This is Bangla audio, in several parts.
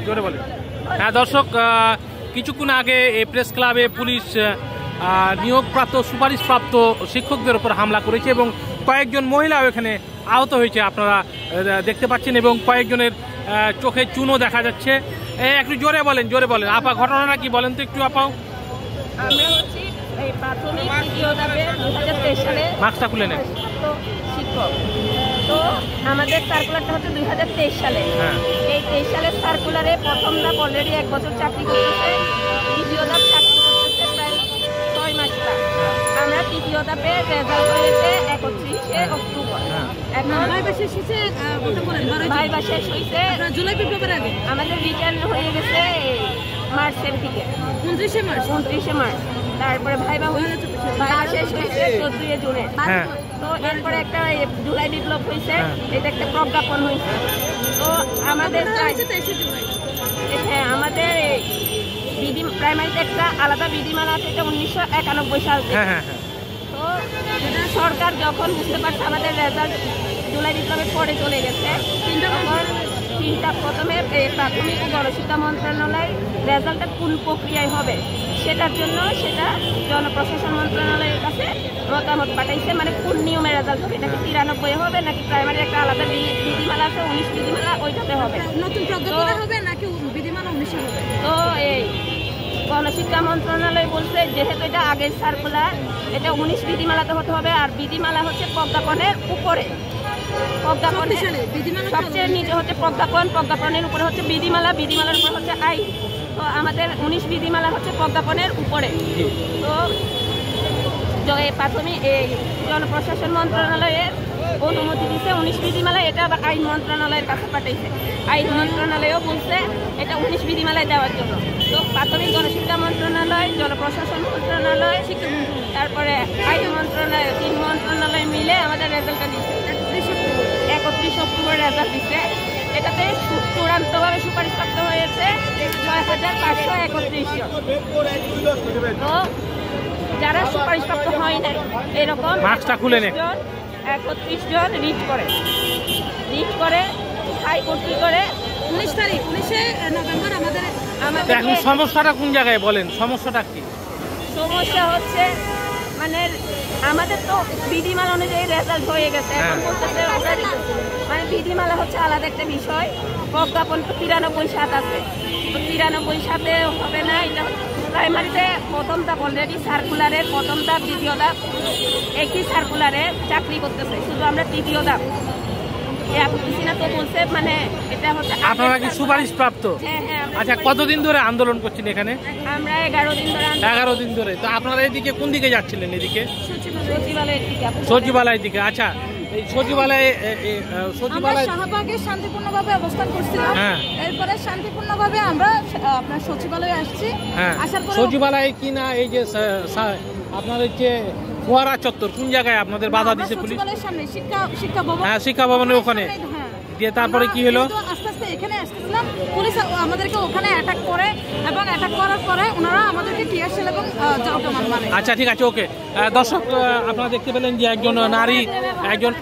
জোরে বলেন। হ্যাঁ দর্শক, কিছুক্ষণ আগে এই প্রেস ক্লাবে পুলিশ নিয়োগপ্রাপ্ত সুপারিশপ্রাপ্ত শিক্ষকদের উপর হামলা করেছে এবং কয়েকজন মহিলাও এখানে আহত হয়েছে, আপনারা দেখতে পাচ্ছেন, এবং কয়েকজনের চোখে চুনও দেখা যাচ্ছে। একটু জোরে বলেন, জোরে বলেন আপা, ঘটনাটা কি বলেন তো একটু আপাও। আমরা হচ্ছি এই প্রাথমিক দ্বিতীয় ধাপে 2023 সালে মাস্কটা খুলে নেন। শিক্ষক তো আমাদের সার্কুলারটা হচ্ছে 2023 সালে। এই 23 সালের সার্কুলারে প্রথম ধাপ অলরেডি 1 বছর চাকরি করতেছে, দ্বিতীয় ধাপ চাকরি করতেছে প্রায় 6 মাস। আমরা তৃতীয় ধাপে রেজাল্ট হয়েছে 31 অক্টোবর। এখন ভাইবা শেষ হয়েছে জুলাই বিপ্লবের আগে। আমাদের রিটার্ন হয়ে গেছে মার্চের দিকে, 29শে মার্চ। তারপরে ভাইবা শেষ হয়েছে 14 জুনে। তো এরপরে একটা জুলাই বিপ্লব হয়েছে, এটা একটা প্রজ্ঞাপন হয়েছে। তো আমাদের আমাদের প্রাইমারিতে একটা আলাদা বিধিমালা আছে, এটা 1991 সাল থেকে। তো সরকার যখন বুঝতে পারছে আমাদের রেজাল্ট জুলাই বিপ্লবের পরে চলে গেছে, প্রথমে প্রাথমিক ও গণশিক্ষা মন্ত্রণালয় রেজাল্টটা কোন প্রক্রিয়ায় হবে সেটার জন্য সেটা জনপ্রশাসন মন্ত্রণালয়ের কাছে মতামত পাঠাইছে, মানে কোন নিয়মে রেজাল্ট হবে, এটা কি 93 হবে নাকি প্রাইমারি একটা আলাদা বিধিমালা আছে 19 বিধিমালা ওইটাতে হবে, নতুন প্রজ্ঞাপন হবে নাকি বিধিমালা 19 হবে। তো এই গণশিক্ষা মন্ত্রণালয় বলছে যেহেতু এটা আগের সার্কুলার, এটা 19 বিধিমালাতে হতে হবে, আর বিধিমালা হচ্ছে প্রজ্ঞাপনের উপরে। সবচেয়ে নিচে হচ্ছে প্রজ্ঞাপন, প্রজ্ঞাপনের উপরে হচ্ছে বিধিমালা, বিধিমালার উপরে হচ্ছে আইন। তো আমাদের 19 বিধিমালা হচ্ছে প্রজ্ঞাপনের উপরে। তো প্রাথমিক এই জনপ্রশাসন মন্ত্রণালয়ের অনুমতি দিচ্ছে 19 বিধিমালা, এটা আবার আইন মন্ত্রণালয়ের কাছে পাঠাইছে। আইন মন্ত্রণালয়ও বলছে এটা 19 বিধিমালায় দেওয়ার জন্য। তো প্রাথমিক গণশিক্ষা মন্ত্রণালয়, জনপ্রশাসন মন্ত্রণালয়, তারপরে আইন মন্ত্রণালয়, 3 মন্ত্রণালয় মিলে আমাদের রেজাল্টটা দিচ্ছে 31 অক্টোবর রেজাল্ট দিচ্ছে। এটাতে চূড়ান্তভাবে সুপারিশপ্রাপ্ত হয়েছে 6531 জন। তো যারা সুপারিশপ্রাপ্ত হয় নাই এরকম 31 জন রিট করে হাইকোর্ট করে 19 নভেম্বর আমাদের এখন সমস্যাটা কোন জায়গায় বলেন, সমস্যাটা কি? সমস্যা হচ্ছে মানে আমাদের তো বিধিমালা অনুযায়ী রেজাল্ট হয়ে গেছে, এখন বলতেছে মানে বিধিমালা হচ্ছে আলাদা একটা বিষয়, প্রজ্ঞাপন 93 আছে, তো 93 হবে না। এটা প্রাইমারিতে প্রথম ধাপ অলরেডি সার্কুলারের প্রথম ধাপ দ্বিতীয় ধাপ একই সার্কুলারে চাকরি করতেছে, শুধু আমরা তৃতীয় ধাপ বলছে, মানে এটা হচ্ছে আপনারা কি সুপারিশ প্রাপ্ত? আচ্ছা, কতদিন ধরে আন্দোলন করছেন এখানে? আমরা 11 দিন ধরে। 11 দিন ধরে। তো আপনারা এদিকে কোন দিকে যাচ্ছিলেন? এদিকে সচিবালয়ের দিকে। আচ্ছা, এই সচিবালয়ে শাহবাগে শান্তিপূর্ণভাবে অবস্থান করছিলাম, এরপরে শান্তিপূর্ণভাবে আমরা আপনার সচিবালয়ে আসছি। আসার পরে সচিবালয়ে কি না এই যে আপনার হচ্ছে ফোয়ারা চত্বর, কোন জায়গায় আপনাদের বাধা দিচ্ছে পুলিশ? সামনে শিক্ষা ভবন। শিক্ষা ভবনের ওখানে দিয়ে তারপরে কি হলো? আস্তে আস্তে এখানে আসতেছিলাম, পুলিশ আমাদেরকে ওখানে অ্যাটাক করে এবং অ্যাটাক করার পরে ওনারা আমাদেরকে টিয়ার শেল এবং জল কামান মারে। আচ্ছা, ঠিক আছে, ওকে। দর্শক, আপনারা দেখতে পেলেন যে একজন নারী, একজন,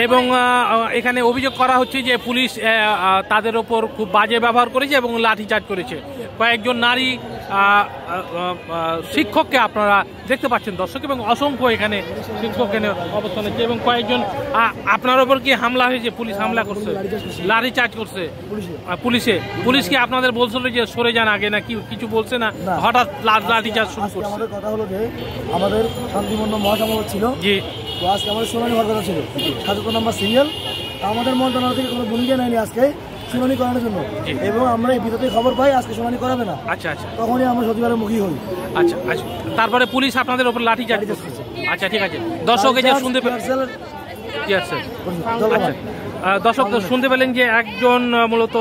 এবং এখানে অভিযোগ করা হচ্ছে যে পুলিশ তাদের ওপর খুব বাজে ব্যবহার করেছে এবং লাঠিচার্জ করেছে। কয়েকজন নারী শিক্ষককে আপনারা দেখতে পাচ্ছেন দর্শক, এবং অসংখ্য এখানে শিক্ষক এখানে অবস্থান হচ্ছে, এবং কয়েকজন আপনার ওপর কি হামলা হয়েছে? পুলিশ হামলা করছে, লাঠিচার্জ করছে পুলিশ কি আপনাদের বলছিল যে সরে যান আগে, না কিছু বলছে না, হঠাৎ লাঠিচার্জ শুরু করছে? আমাদের কথা হলো যে আমাদের শান্তিপূর্ণ মহাসমাবেশ ছিল, জি, তো আজকে আমাদের শুনানি হওয়ার কথা ছিল ৭৭ নম্বর সিরিয়াল। আমাদের মন্ত্রণালয় থেকে কোনো ভূমিকা নেয়নি আজকে শুনানি করানোর জন্য, এবং আমরা এই বিরতি খবর পাই আজকে শুনানি করাবে না। আচ্ছা আচ্ছা, তখনই আমরা সচিবালয়ের মুখী হই। আচ্ছা আচ্ছা, তারপরে পুলিশ আপনাদের উপর লাঠিচার্জ করছে। আচ্ছা, ঠিক আছে। দর্শক, এই যে শুনতে দর্শক শুনতে পেলেন যে একজন মূলত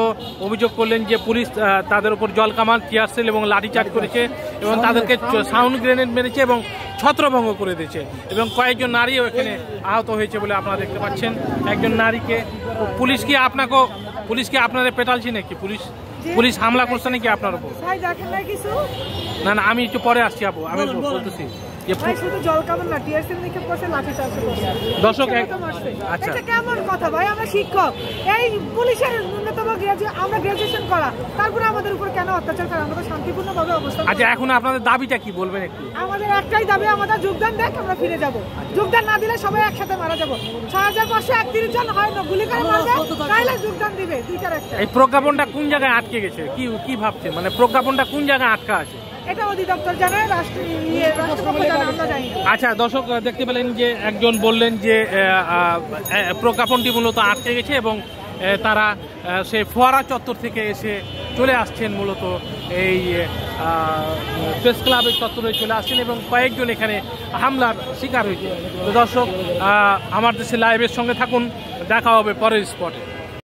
অভিযোগ করলেন যে পুলিশ তাদের উপর জল কামান, টিয়ার সেল এবং লাঠিচার্জ করেছে, এবং তাদেরকে সাউন্ড গ্রেনেড মেরেছে এবং ছত্রভঙ্গ করে দিয়েছে, এবং কয়েকজন নারীও এখানে আহত হয়েছে বলে আপনারা দেখতে পাচ্ছেন। একজন নারীকে পুলিশ কি আপনাদের পেটালছে নাকি? পুলিশ হামলা করছে নাকি আপনার উপর? না, আমি একটু পরে আসছি আপু, আমি বলতেছি দর্শক। আচ্ছা, কেমন কথা ভাই, আমরা শিক্ষক, এই পুলিশের ন্যূনতম আমরা গ্রাজুয়েশন করা, তারপরে আমাদের উপর কেন অত্যাচার করা? আমরা শান্তিপূর্ণভাবে অবস্থান। আচ্ছা, এখন আপনাদের দাবিটা কি বলবেন একটু? আমাদের একটাই দাবি, আমাদের যোগদান দেখ, আমরা ফিরে যাব। যোগদান না দিলে সবাই একসাথে মারা যাব। 6531 জন হয় না গুলি করে মারবে, তাইলে যোগদান দিবে। দুইটার একটা। এই প্রজ্ঞাপনটা কোন জায়গায় আটকে গেছে, কি ভাবছে? মানে প্রজ্ঞাপনটা কোন জায়গায় আটকা আছে? এটা অধিদপ্তর জানায়, রাষ্ট্রপতি জানায়, আমরা জানি না। আচ্ছা দর্শক, দেখতে পেলেন যে একজন বললেন যে প্রজ্ঞাপনটি মূলত আটকে গেছে এবং তারা সে ফোয়ারা চত্বর থেকে এসে চলে আসছেন, মূলত এই প্রেস ক্লাবের চত্বরে চলে আসছেন এবং কয়েকজন এখানে হামলার শিকার হয়েছে। তো দর্শক, আমার দেশে লাইভের সঙ্গে থাকুন, দেখা হবে পরের স্পটে।